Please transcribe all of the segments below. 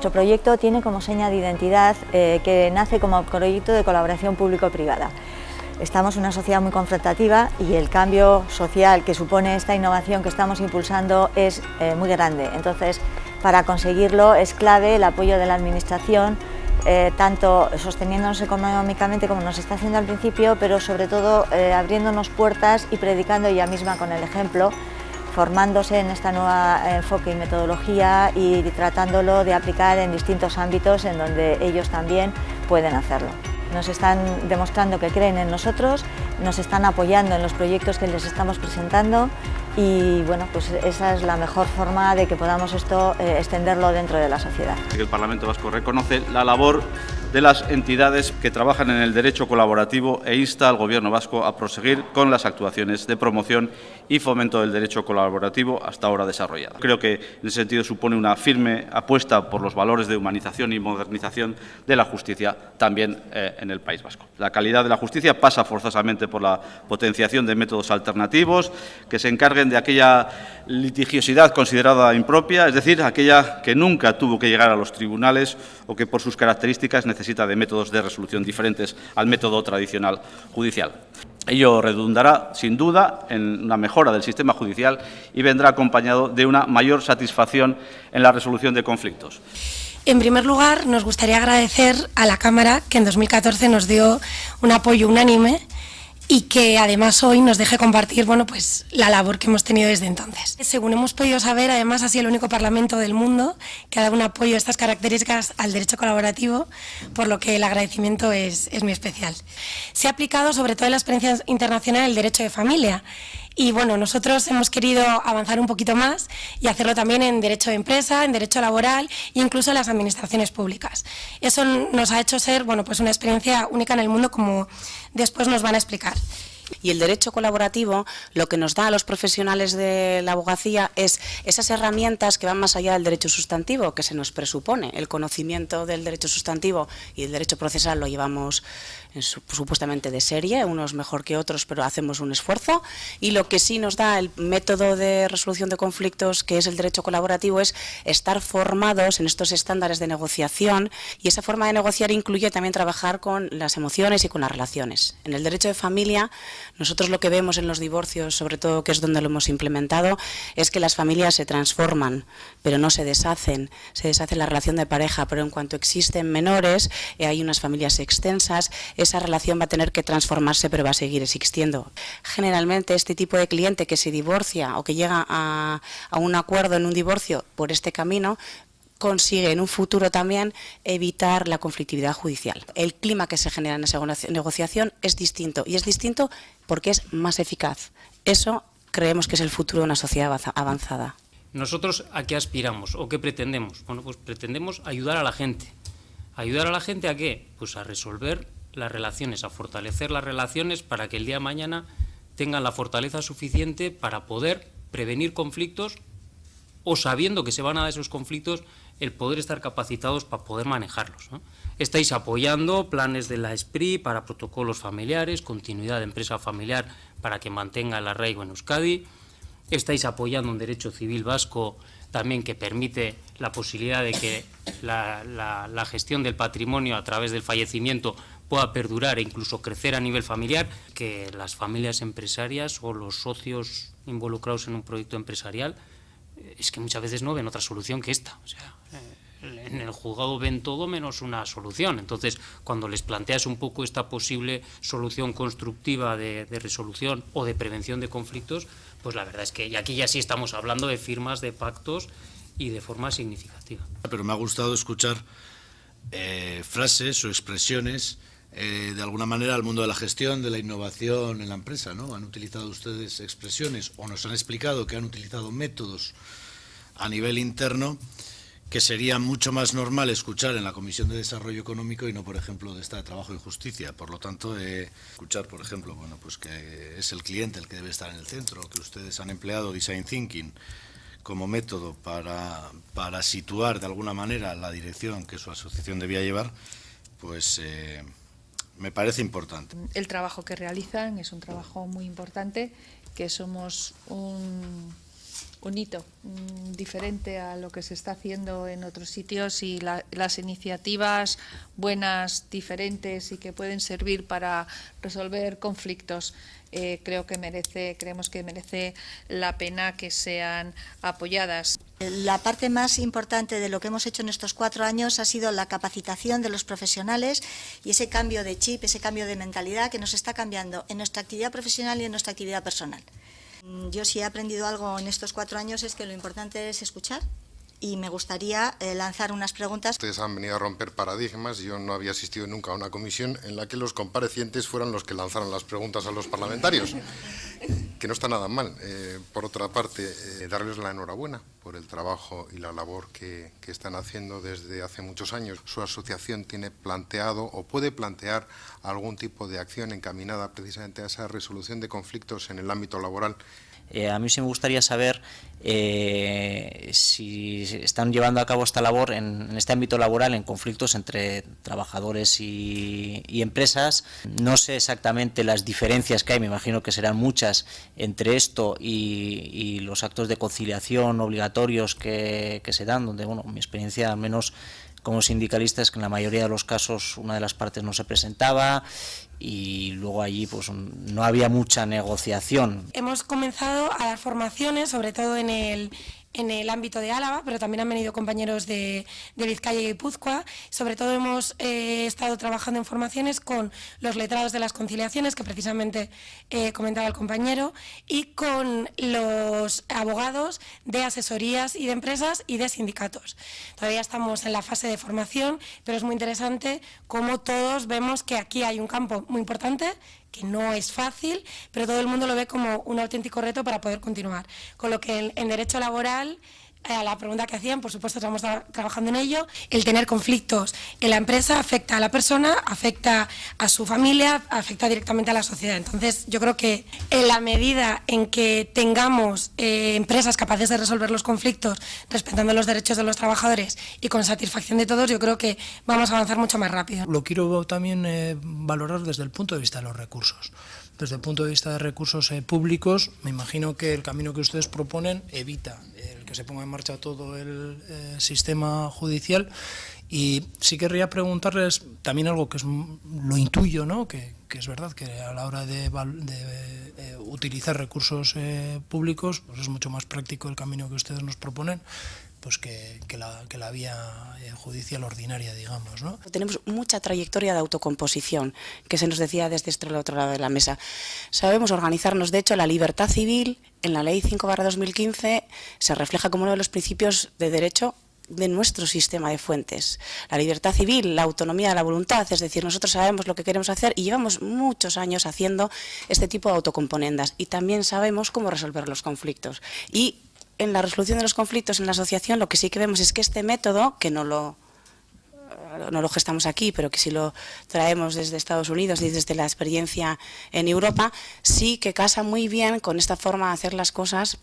Nuestro proyecto tiene como seña de identidad que nace como proyecto de colaboración público-privada. Estamos en una sociedad muy confrontativa y el cambio social que supone esta innovación que estamos impulsando es muy grande. Entonces, para conseguirlo es clave el apoyo de la Administración, tanto sosteniéndonos económicamente como nos está haciendo al principio, pero sobre todo abriéndonos puertas y predicando ella misma con el ejemplo, formándose en esta nueva enfoque y metodología y tratándolo de aplicar en distintos ámbitos en donde ellos también pueden hacerlo. Nos están demostrando que creen en nosotros, nos están apoyando en los proyectos que les estamos presentando y bueno, pues esa es la mejor forma de que podamos esto extenderlo dentro de la sociedad. El Parlamento Vasco reconoce la labor de las entidades que trabajan en el derecho colaborativo e insta al Gobierno vasco a proseguir con las actuaciones de promoción y fomento del derecho colaborativo hasta ahora desarrollado. Creo que en ese sentido supone una firme apuesta por los valores de humanización y modernización de la justicia también en el País Vasco. La calidad de la justicia pasa forzosamente por la potenciación de métodos alternativos que se encarguen de aquella litigiosidad considerada impropia, es decir, aquella que nunca tuvo que llegar a los tribunales o que por sus características necesita de métodos de resolución diferentes al método tradicional judicial. Ello redundará, sin duda, en una mejora del sistema judicial y vendrá acompañado de una mayor satisfacción en la resolución de conflictos. En primer lugar, nos gustaría agradecer a la Cámara que en 2014 nos dio un apoyo unánime y que además hoy nos deje compartir pues, la labor que hemos tenido desde entonces. Según hemos podido saber, además ha sido el único parlamento del mundo que ha dado un apoyo a estas características al derecho colaborativo, por lo que el agradecimiento es muy especial. Se ha aplicado sobre todo en la experiencia internacional el derecho de familia. Y bueno, nosotros hemos querido avanzar un poquito más y hacerlo también en derecho de empresa, en derecho laboral e incluso en las administraciones públicas. Eso nos ha hecho ser pues una experiencia única en el mundo, como después nos van a explicar. Y el derecho colaborativo lo que nos da a los profesionales de la abogacía es esas herramientas que van más allá del derecho sustantivo que se nos presupone. El conocimiento del derecho sustantivo y el derecho procesal lo llevamos supuestamente de serie, unos mejor que otros, pero hacemos un esfuerzo. Y lo que sí nos da el método de resolución de conflictos, que es el derecho colaborativo, es estar formados en estos estándares de negociación, y esa forma de negociar incluye también trabajar con las emociones y con las relaciones. En el derecho de familia, nosotros lo que vemos en los divorcios, sobre todo que es donde lo hemos implementado, es que las familias se transforman, pero no se deshacen. Se deshace la relación de pareja, pero en cuanto existen menores, hay unas familias extensas, esa relación va a tener que transformarse, pero va a seguir existiendo. Generalmente este tipo de cliente que se divorcia o que llega a un acuerdo en un divorcio por este camino, consigue en un futuro también evitar la conflictividad judicial. El clima que se genera en esa negociación es distinto, y es distinto porque es más eficaz. Eso creemos que es el futuro de una sociedad avanzada. ¿Nosotros a qué aspiramos o qué pretendemos? Bueno, pues pretendemos ayudar a la gente. ¿Ayudar a la gente a qué? Pues a resolver las relaciones, a fortalecer las relaciones para que el día de mañana tengan la fortaleza suficiente para poder prevenir conflictos, o sabiendo que se van a dar esos conflictos, el poder estar capacitados para poder manejarlos, ¿no? Estáis apoyando planes de la SPRI para protocolos familiares, continuidad de empresa familiar para que mantenga el arraigo en Euskadi. Estáis apoyando un derecho civil vasco también que permite la posibilidad de que la gestión del patrimonio a través del fallecimiento pueda perdurar e incluso crecer a nivel familiar, que las familias empresarias o los socios involucrados en un proyecto empresarial es que muchas veces no ven otra solución que esta. O sea, en el juzgado ven todo menos una solución. Entonces, cuando les planteas un poco esta posible solución constructiva de resolución o de prevención de conflictos, pues la verdad es que aquí ya sí estamos hablando de firmas de pactos y de forma significativa. Pero me ha gustado escuchar frases o expresiones de alguna manera al mundo de la gestión, de la innovación en la empresa, ¿no? Han utilizado ustedes expresiones o nos han explicado que han utilizado métodos a nivel interno que sería mucho más normal escuchar en la Comisión de Desarrollo Económico y no, por ejemplo, de esta de Trabajo y Justicia. Por lo tanto, escuchar, por ejemplo, pues que es el cliente el que debe estar en el centro, que ustedes han empleado Design Thinking como método para situar de alguna manera la dirección que su asociación debía llevar, pues me parece importante. El trabajo que realizan es un trabajo muy importante, que somos un un hito diferente a lo que se está haciendo en otros sitios, y las iniciativas buenas, diferentes y que pueden servir para resolver conflictos, creemos que merece la pena que sean apoyadas. La parte más importante de lo que hemos hecho en estos 4 años ha sido la capacitación de los profesionales y ese cambio de chip, ese cambio de mentalidad que nos está cambiando en nuestra actividad profesional y en nuestra actividad personal. Yo si he aprendido algo en estos 4 años es que lo importante es escuchar, y me gustaría lanzar unas preguntas. Ustedes han venido a romper paradigmas. Yo no había asistido nunca a una comisión en la que los comparecientes fueran los que lanzaran las preguntas a los parlamentarios, que no está nada mal. Por otra parte, darles la enhorabuena por el trabajo y la labor que están haciendo desde hace muchos años. Su asociación tiene planteado o puede plantear algún tipo de acción encaminada precisamente a esa resolución de conflictos en el ámbito laboral. A mí sí me gustaría saber si están llevando a cabo esta labor en este ámbito laboral, en conflictos entre trabajadores y empresas. No sé exactamente las diferencias que hay, me imagino que serán muchas, entre esto y los actos de conciliación obligatorios que se dan, donde, bueno, mi experiencia, al menos como sindicalista, es que en la mayoría de los casos una de las partes no se presentaba y luego allí pues no había mucha negociación. Hemos comenzado a dar formaciones, sobre todo en el ámbito de Álava, pero también han venido compañeros de Vizcaya y Guipúzcoa. Sobre todo hemos estado trabajando en formaciones con los letrados de las conciliaciones, que precisamente comentaba el compañero, y con los abogados de asesorías y de empresas y de sindicatos. Todavía estamos en la fase de formación, pero es muy interesante cómo todos vemos que aquí hay un campo muy importante, que no es fácil, pero todo el mundo lo ve como un auténtico reto para poder continuar. Con lo que en derecho laboral, a la pregunta que hacían, por supuesto estamos trabajando en ello. El tener conflictos en la empresa afecta a la persona, afecta a su familia, afecta directamente a la sociedad. Entonces yo creo que en la medida en que tengamos empresas capaces de resolver los conflictos respetando los derechos de los trabajadores y con satisfacción de todos, yo creo que vamos a avanzar mucho más rápido. Lo quiero también valorar desde el punto de vista de los recursos. Desde el punto de vista de recursos públicos, me imagino que el camino que ustedes proponen evita el que se ponga en marcha todo el sistema judicial, y sí querría preguntarles también algo que es, lo intuyo, ¿no? Que es verdad que a la hora de utilizar recursos públicos, pues es mucho más práctico el camino que ustedes nos proponen, pues que la vía judicial ordinaria, digamos, ¿no? Tenemos mucha trayectoria de autocomposición, que se nos decía desde el otro lado de la mesa. Sabemos organizarnos. De hecho, la libertad civil en la Ley 5/2015 se refleja como uno de los principios de derecho de nuestro sistema de fuentes. La libertad civil, la autonomía de la voluntad, es decir, nosotros sabemos lo que queremos hacer y llevamos muchos años haciendo este tipo de autocomponendas, y también sabemos cómo resolver los conflictos. Y en la resolución de los conflictos en la asociación lo que sí que vemos es que este método, que no lo gestamos aquí, pero que sí lo traemos desde Estados Unidos y desde la experiencia en Europa, sí que casa muy bien con esta forma de hacer las cosas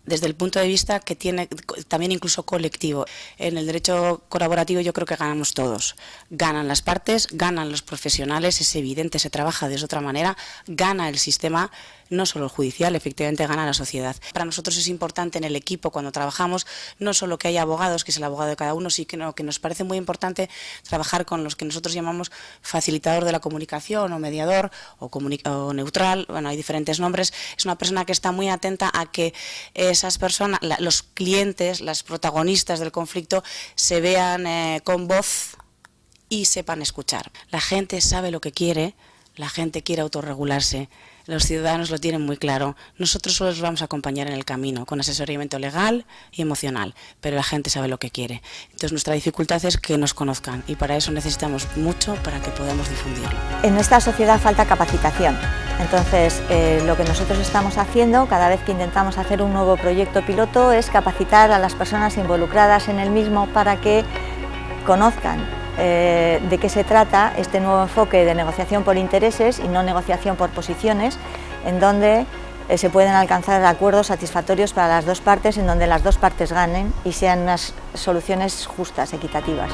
desde el punto de vista que tiene también incluso colectivo. En el derecho colaborativo yo creo que ganamos todos. Ganan las partes, ganan los profesionales, es evidente, se trabaja de otra manera, gana el sistema, no solo el judicial, efectivamente gana la sociedad. Para nosotros es importante en el equipo, cuando trabajamos, no solo que haya abogados, que es el abogado de cada uno, sino que nos parece muy importante trabajar con los que nosotros llamamos facilitador de la comunicación, o mediador, o neutral, bueno, hay diferentes nombres. Es una persona que está muy atenta a que esas personas, los clientes, las protagonistas del conflicto, se vean con voz y sepan escuchar. La gente sabe lo que quiere, la gente quiere autorregularse. Los ciudadanos lo tienen muy claro. Nosotros solo los vamos a acompañar en el camino, con asesoramiento legal y emocional, pero la gente sabe lo que quiere. Entonces nuestra dificultad es que nos conozcan, y para eso necesitamos mucho para que podamos difundirlo. En nuestra sociedad falta capacitación. Entonces, lo que nosotros estamos haciendo cada vez que intentamos hacer un nuevo proyecto piloto es capacitar a las personas involucradas en el mismo para que conozcan de qué se trata este nuevo enfoque de negociación por intereses y no negociación por posiciones, en donde se pueden alcanzar acuerdos satisfactorios para las dos partes, en donde las dos partes ganen y sean unas soluciones justas, equitativas.